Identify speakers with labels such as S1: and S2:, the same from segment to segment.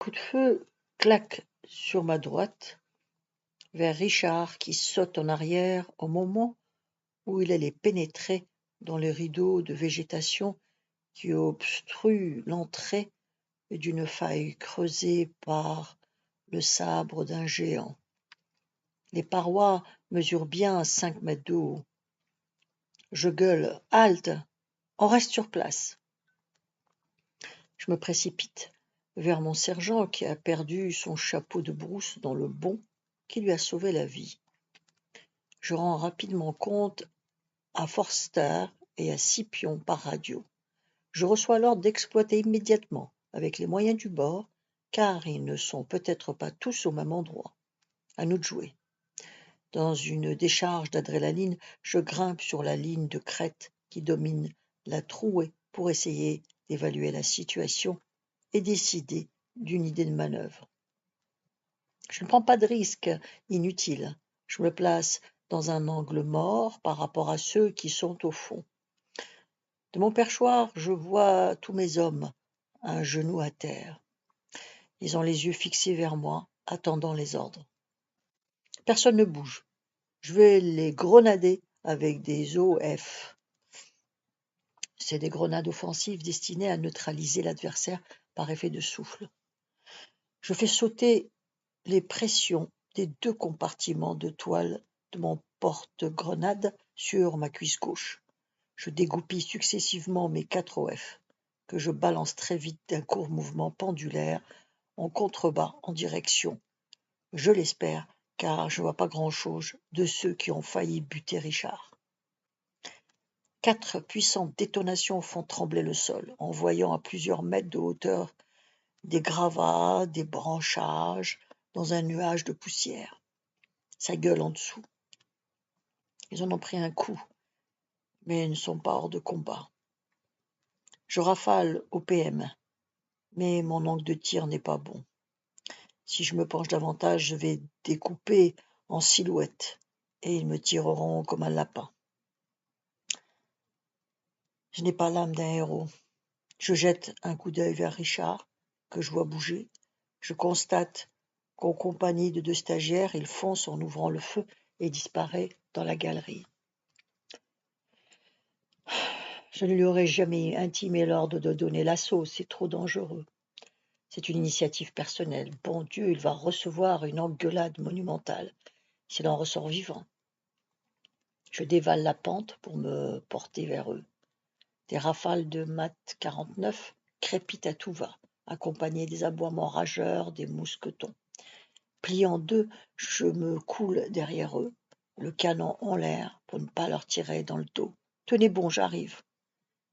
S1: Coup de feu claque sur ma droite, vers Richard qui saute en arrière au moment où il allait pénétrer dans les rideaux de végétation qui obstruent l'entrée d'une faille creusée par le sabre d'un géant. Les parois mesurent bien 5 mètres de haut. Je gueule « Halte ! On reste sur place !» Je me précipite vers mon sergent qui a perdu son chapeau de brousse dans le bond qui lui a sauvé la vie. Je rends rapidement compte à Forster et à Scipion par radio. Je reçois l'ordre d'exploiter immédiatement, avec les moyens du bord, car ils ne sont peut-être pas tous au même endroit. À nous de jouer. Dans une décharge d'adrénaline, je grimpe sur la ligne de crête qui domine la trouée pour essayer d'évaluer la situation et décider d'une idée de manœuvre. Je ne prends pas de risque inutile. Je me place dans un angle mort par rapport à ceux qui sont au fond. De mon perchoir, je vois tous mes hommes, un genou à terre. Ils ont les yeux fixés vers moi, attendant les ordres. Personne ne bouge. Je vais les grenader avec des OF. C'est des grenades offensives destinées à neutraliser l'adversaire par effet de souffle. Je fais sauter les pressions des 2 compartiments de toile de mon porte-grenade sur ma cuisse gauche. Je dégoupille successivement mes 4 OF, que je balance très vite d'un court mouvement pendulaire en contrebas en direction, je l'espère, car je ne vois pas grand-chose, de ceux qui ont failli buter Richard. 4 puissantes détonations font trembler le sol, envoyant à plusieurs mètres de hauteur des gravats, des branchages, dans un nuage de poussière. Ça gueule en dessous. Ils en ont pris un coup, mais ils ne sont pas hors de combat. Je rafale au PM, mais mon angle de tir n'est pas bon. Si je me penche davantage, je vais découper en silhouette, et ils me tireront comme un lapin. Je n'ai pas l'âme d'un héros. Je jette un coup d'œil vers Richard, que je vois bouger. Je constate qu'en compagnie de 2 stagiaires, il fonce en ouvrant le feu et disparaît dans la galerie. Je ne lui aurais jamais intimé l'ordre de donner l'assaut, c'est trop dangereux. C'est une initiative personnelle. Bon Dieu, il va recevoir une engueulade monumentale s'il en ressort vivant. Je dévale la pente pour me porter vers eux. Des rafales de Mat 49 crépitent à tout va, accompagnées des aboiements rageurs des mousquetons. Plié en 2, je me coule derrière eux, le canon en l'air pour ne pas leur tirer dans le dos. Tenez bon, j'arrive.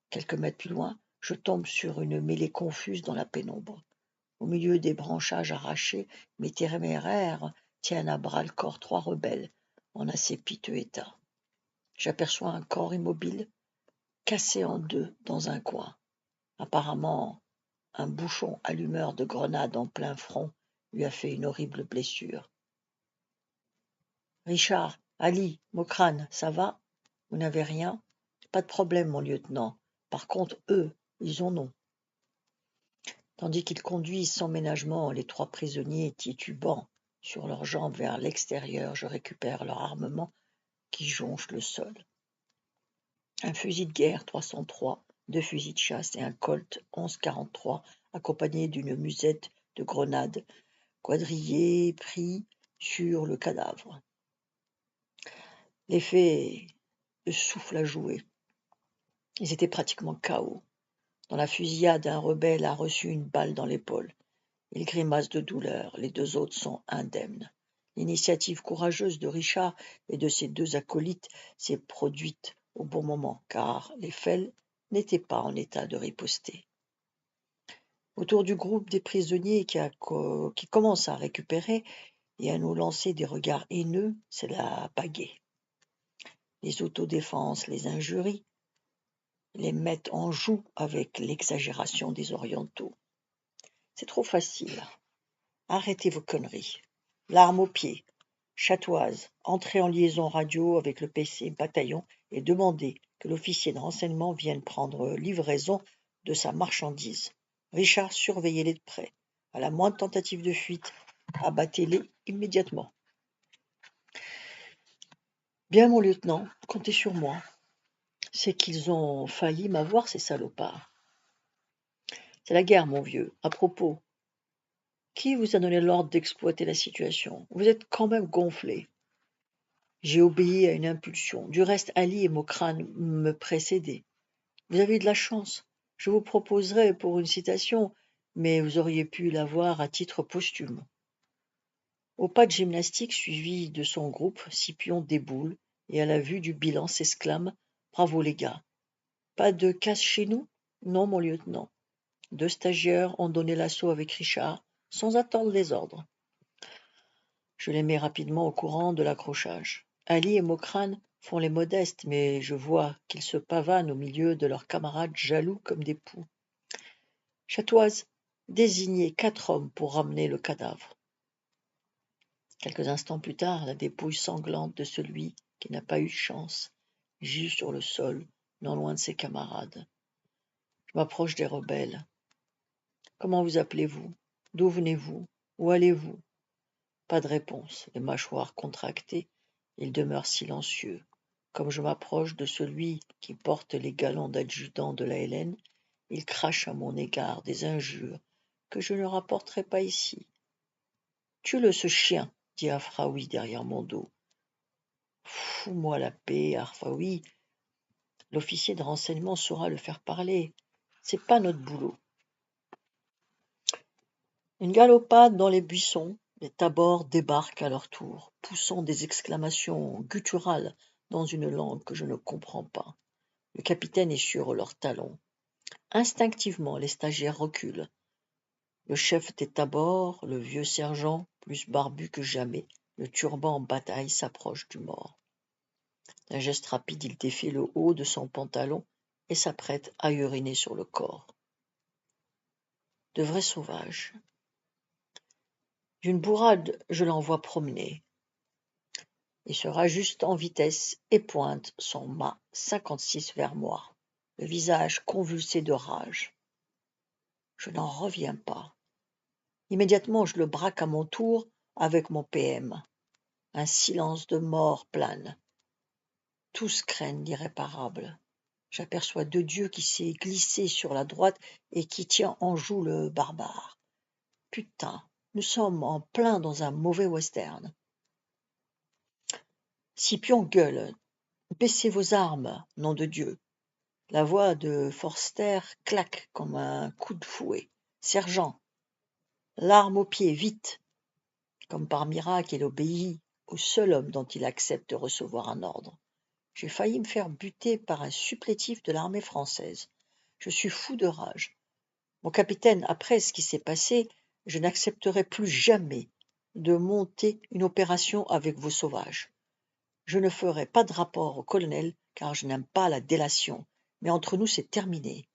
S1: Quelques mètres plus loin, je tombe sur une mêlée confuse dans la pénombre. Au milieu des branchages arrachés, mes téméraires tiennent à bras-le-corps 3 rebelles en assez piteux état. J'aperçois un corps immobile, cassé en 2 dans un coin. Apparemment, un bouchon allumeur de grenade en plein front lui a fait une horrible blessure. Richard, Ali, Mokrane, ça va? Vous n'avez rien? Pas de problème, mon lieutenant. Par contre, eux, ils en ont. Tandis qu'ils conduisent sans ménagement les 3 prisonniers titubants sur leurs jambes vers l'extérieur, je récupère leur armement qui jonche le sol. Un fusil de guerre 303, 2 fusils de chasse et un Colt 1143 accompagné d'une musette de grenades quadrillées pris sur le cadavre. L'effet de souffle a joué. Ils étaient pratiquement KO. Dans la fusillade, un rebelle a reçu une balle dans l'épaule. Il grimace de douleur, les 2 autres sont indemnes. L'initiative courageuse de Richard et de ses 2 acolytes s'est produite au bon moment, car les Fels n'étaient pas en état de riposter. Autour du groupe des prisonniers qui commencent à récupérer et à nous lancer des regards haineux, c'est la pagaie. Les autodéfenses les injurient, les mettent en joue avec l'exagération des orientaux. C'est trop facile. Arrêtez vos conneries. L'arme au pied. Chatoise, entrez en liaison radio avec le PC bataillon et demandez que l'officier de renseignement vienne prendre livraison de sa marchandise. Richard, surveillez-les de près. À la moindre tentative de fuite, abattez-les immédiatement. Bien, mon lieutenant, comptez sur moi. C'est qu'ils ont failli m'avoir, ces salopards. C'est la guerre, mon vieux. À propos, qui vous a donné l'ordre d'exploiter la situation? Vous êtes quand même gonflé. J'ai obéi à une impulsion. Du reste, Ali et Mokrane me précédaient. Vous avez eu de la chance. Je vous proposerais pour une citation, mais vous auriez pu l'avoir à titre posthume. Au pas de gymnastique suivi de son groupe, Scipion déboule et à la vue du bilan s'exclame: « Bravo les gars! Pas de casse chez nous? Non, mon lieutenant. 2 stagiaires ont donné l'assaut avec Richard, sans attendre les ordres. » Je les mets rapidement au courant de l'accrochage. Ali et Mokrane font les modestes, mais je vois qu'ils se pavanent au milieu de leurs camarades jaloux comme des poux. Chatoise, désignez 4 hommes pour ramener le cadavre. Quelques instants plus tard, la dépouille sanglante de celui qui n'a pas eu de chance gît sur le sol, non loin de ses camarades. Je m'approche des rebelles. Comment vous appelez-vous? D'où venez-vous? Où allez-vous? Pas de réponse, les mâchoires contractées, ils demeurent silencieux. Comme je m'approche de celui qui porte les galons d'adjudant de la Hélène, il crache à mon égard des injures que je ne rapporterai pas ici. Tue-le, ce chien, dit Afraoui derrière mon dos. Fous-moi la paix, Afraoui. L'officier de renseignement saura le faire parler. C'est pas notre boulot. Une galopade dans les buissons, les tabors débarquent à leur tour, poussant des exclamations gutturales dans une langue que je ne comprends pas. Le capitaine est sur leurs talons. Instinctivement, les stagiaires reculent. Le chef des tabors, le vieux sergent, plus barbu que jamais, le turban en bataille, s'approche du mort. D'un geste rapide, il défait le haut de son pantalon et s'apprête à uriner sur le corps. De vrais sauvages. D'une bourrade, je l'envoie promener. Il se rajuste en vitesse et pointe son mât 56 vers moi, le visage convulsé de rage. Je n'en reviens pas. Immédiatement, je le braque à mon tour avec mon PM. Un silence de mort plane. Tous craignent l'irréparable. J'aperçois deux dieux qui s'est glissé sur la droite et qui tient en joue le barbare. Putain, nous sommes en plein dans un mauvais western. Scipion gueule. Baissez vos armes, nom de Dieu. La voix de Forster claque comme un coup de fouet. Sergent, l'arme au pied, vite. Comme par miracle, il obéit au seul homme dont il accepte de recevoir un ordre. J'ai failli me faire buter par un supplétif de l'armée française. Je suis fou de rage. Mon capitaine, après ce qui s'est passé, je n'accepterai plus jamais de monter une opération avec vos sauvages. Je ne ferai pas de rapport au colonel, car je n'aime pas la délation, mais entre nous c'est terminé.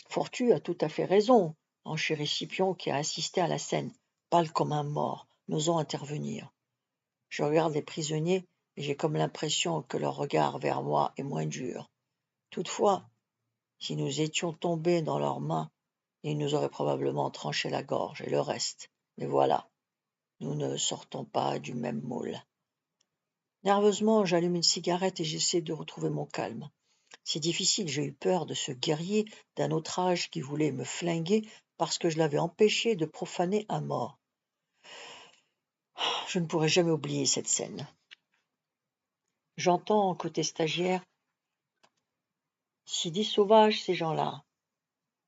S1: Fortu a tout à fait raison, enchérit Scipion qui a assisté à la scène, pâle comme un mort, n'osant intervenir. Je regarde les prisonniers et j'ai comme l'impression que leur regard vers moi est moins dur. Toutefois, si nous étions tombés dans leurs mains, ils nous auraient probablement tranché la gorge et le reste. Mais voilà, nous ne sortons pas du même moule. Nerveusement, j'allume une cigarette et j'essaie de retrouver mon calme. C'est difficile, j'ai eu peur de ce guerrier d'un autre âge qui voulait me flinguer parce que je l'avais empêché de profaner un mort. Je ne pourrai jamais oublier cette scène. J'entends, côté stagiaire, si des sauvages ces gens-là.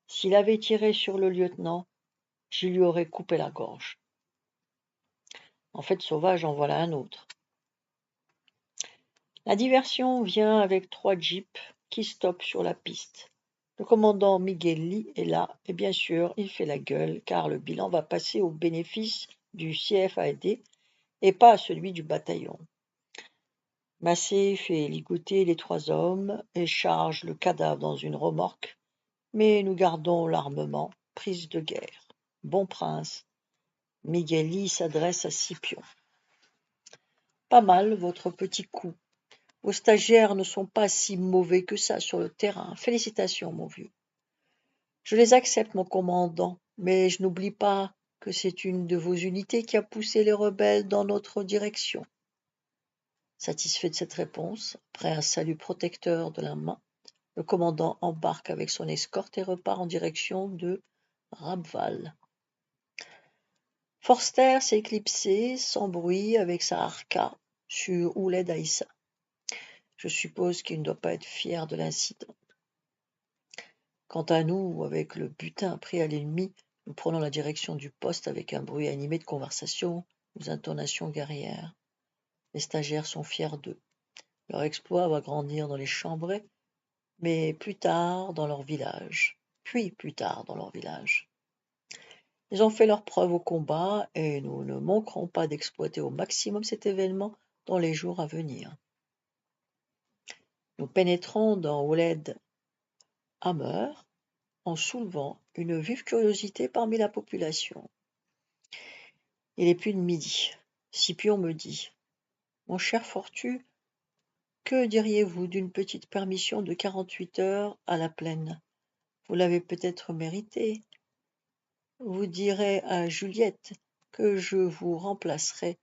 S1: S'il avait tiré sur le lieutenant, je lui aurais coupé la gorge. En fait, sauvage, en voilà un autre. La diversion vient avec 3 jeeps qui stoppent sur la piste. Le commandant Migueli est là et bien sûr, il fait la gueule car le bilan va passer au bénéfice du CFAD et pas à celui du bataillon. Massé fait ligoter les 3 hommes et charge le cadavre dans une remorque, mais nous gardons l'armement, prise de guerre. Bon prince, Migueli s'adresse à Scipion. Pas mal votre petit coup. Vos stagiaires ne sont pas si mauvais que ça sur le terrain. Félicitations, mon vieux. Je les accepte, mon commandant, mais je n'oublie pas que c'est une de vos unités qui a poussé les rebelles dans notre direction. » Satisfait de cette réponse, après un salut protecteur de la main, le commandant embarque avec son escorte et repart en direction de Rabval. Forster s'est éclipsé sans bruit avec sa Arca sur Ouled Aïssa. Je suppose qu'il ne doit pas être fier de l'incident. Quant à nous, avec le butin pris à l'ennemi, nous prenons la direction du poste avec un bruit animé de conversation, aux intonations guerrières. Les stagiaires sont fiers d'eux. Leur exploit va grandir dans les chambrées, mais plus tard dans leur village. Puis plus tard dans leur village. Ils ont fait leur preuve au combat et nous ne manquerons pas d'exploiter au maximum cet événement dans les jours à venir. Nous pénétrons dans Ouled Hammer en soulevant une vive curiosité parmi la population. Il est plus de midi. Scipion me dit : « Mon cher Fortu, que diriez-vous d'une petite permission de 48 heures à la plaine ? Vous l'avez peut-être méritée. Vous direz à Juliette que je vous remplacerai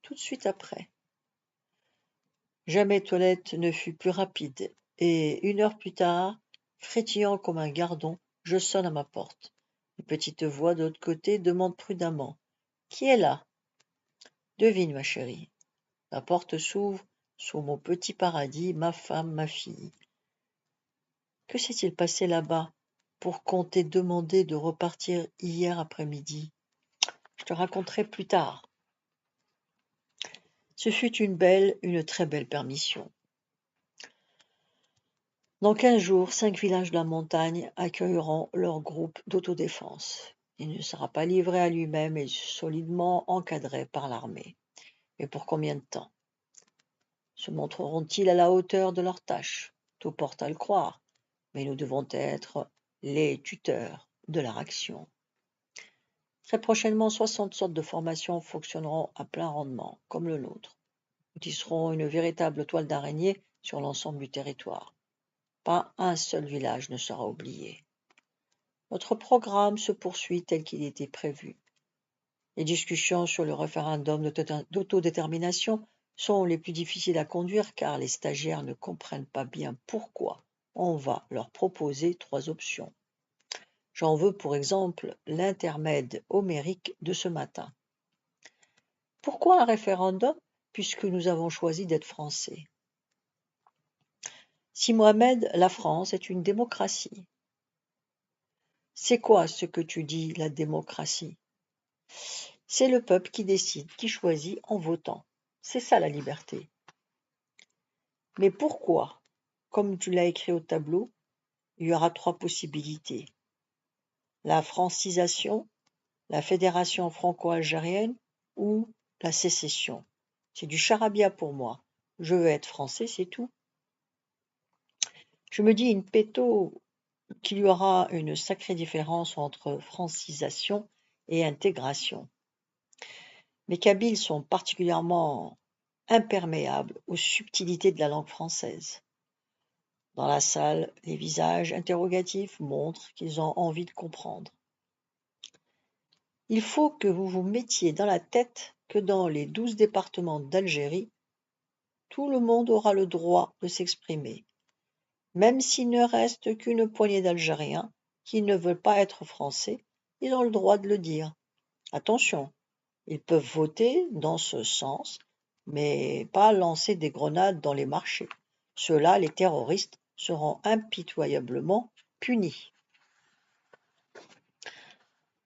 S1: tout de suite après. » Jamais toilette ne fut plus rapide, et 1 heure plus tard, frétillant comme un gardon, je sonne à ma porte. Une petite voix de l'autre côté demande prudemment : « Qui est là ? » Devine, ma chérie. La porte s'ouvre sur mon petit paradis, ma femme, ma fille. Que s'est-il passé là-bas pour qu'on t'ait demandé de repartir hier après-midi ? Je te raconterai plus tard. Ce fut une très belle permission. Dans 15 jours, 5 villages de la montagne accueilleront leur groupe d'autodéfense. Il ne sera pas livré à lui-même et solidement encadré par l'armée. Mais pour combien de temps ? Se montreront-ils à la hauteur de leur tâche ? Tout porte à le croire, mais nous devons être les tuteurs de leur action. Très prochainement, 60 sortes de formations fonctionneront à plein rendement, comme le nôtre. Nous tisserons une véritable toile d'araignée sur l'ensemble du territoire. Pas un seul village ne sera oublié. Notre programme se poursuit tel qu'il était prévu. Les discussions sur le référendum d'autodétermination sont les plus difficiles à conduire car les stagiaires ne comprennent pas bien pourquoi on va leur proposer 3 options. J'en veux pour exemple l'intermède homérique de ce matin. Pourquoi un référendum puisque nous avons choisi d'être français ? Si Mohamed, la France est une démocratie. C'est quoi ce que tu dis, la démocratie ? C'est le peuple qui décide, qui choisit en votant. C'est ça la liberté. Mais pourquoi ? Comme tu l'as écrit au tableau, il y aura 3 possibilités. La francisation, la fédération franco-algérienne ou la sécession. C'est du charabia pour moi. Je veux être français, c'est tout. Je me dis in petto qu'il y aura une sacrée différence entre francisation et intégration. Mes Kabyles sont particulièrement imperméables aux subtilités de la langue française. Dans la salle, les visages interrogatifs montrent qu'ils ont envie de comprendre. Il faut que vous vous mettiez dans la tête que dans les 12 départements d'Algérie, tout le monde aura le droit de s'exprimer, même s'il ne reste qu'une poignée d'Algériens qui ne veulent pas être français, ils ont le droit de le dire. Attention, ils peuvent voter dans ce sens, mais pas lancer des grenades dans les marchés. Ceux-là, les terroristes, seront impitoyablement punis.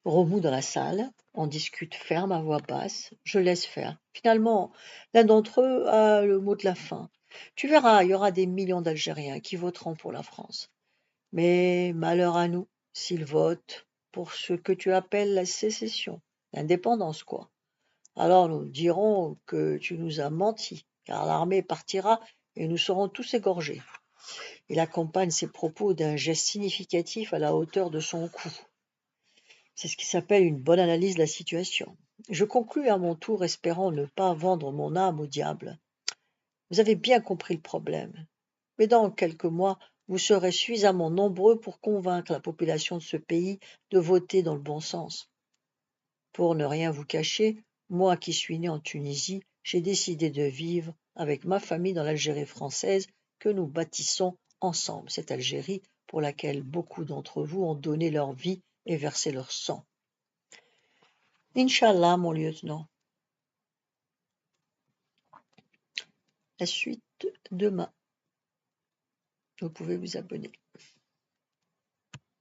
S1: Remous dans la salle, on discute ferme à voix basse, je laisse faire. Finalement, l'un d'entre eux a le mot de la fin. Tu verras, il y aura des millions d'Algériens qui voteront pour la France. Mais malheur à nous, s'ils votent pour ce que tu appelles la sécession, l'indépendance quoi. Alors nous dirons que tu nous as menti, car l'armée partira et nous serons tous égorgés. Il accompagne ses propos d'un geste significatif à la hauteur de son cou. C'est ce qui s'appelle une bonne analyse de la situation. Je conclus à mon tour espérant ne pas vendre mon âme au diable. Vous avez bien compris le problème. Mais dans quelques mois, Vous serez suffisamment nombreux pour convaincre la population de ce pays de voter dans le bon sens. Pour ne rien vous cacher, moi qui suis né en Tunisie, j'ai décidé de vivre avec ma famille dans l'Algérie française que nous bâtissons ensemble, cette Algérie pour laquelle beaucoup d'entre vous ont donné leur vie et versé leur sang. Inch'Allah, mon lieutenant. La suite demain. Vous pouvez vous abonner.